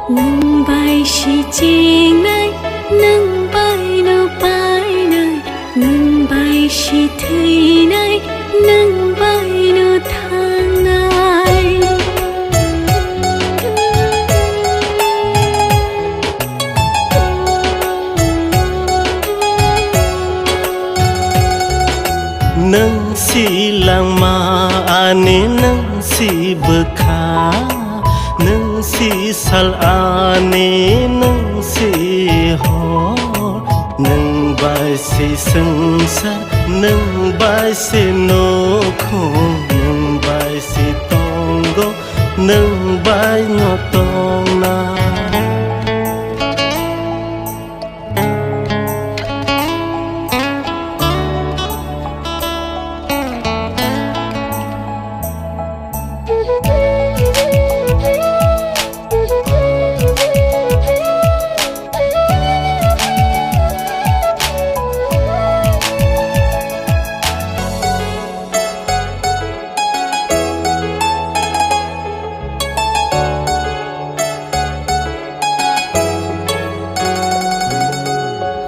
nâng bay si chieng này nâng bay nô bay này nâng bay si thầy này nâng bay nô thang này nâng si lang ma ane nâng si bekha nâng si sal ane nâng si ho nâng bài si sung sa nâng bài si no khong nâng bài si tong go nâng bài no tong na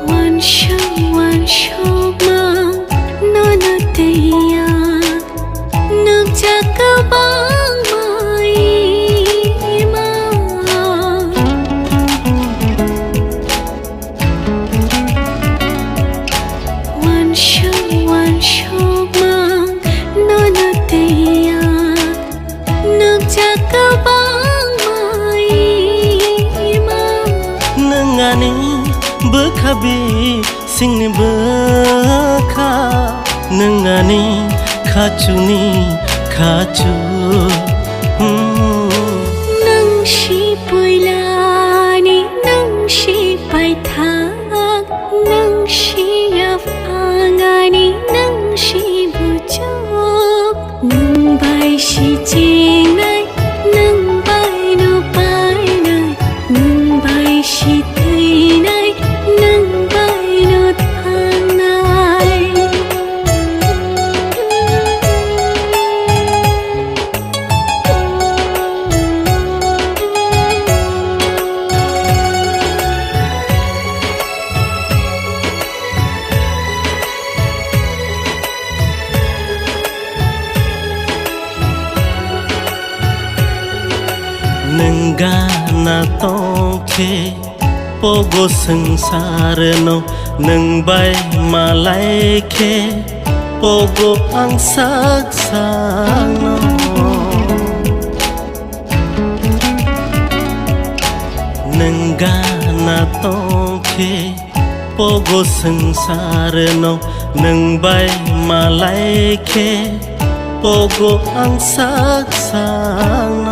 Wan shok mang no no teya nuk jaka bang mai ma wan shok mang no no teya nuk jaka bang mai ma nangani bekhabi singni bekha nangani khachuni khachu nang shi poilani nang shi pai thak nang shi yaf angani nang shi buchok nang bai shi ching nai nang bai no pai nai nang bai shi thai nai nang bai no thang nai nanga na tongke pogo sangsar no nang bai malai ke pogo ang saksa no nanga na tongke pogo sangsar no nang bai malai ke pogo ang saksa no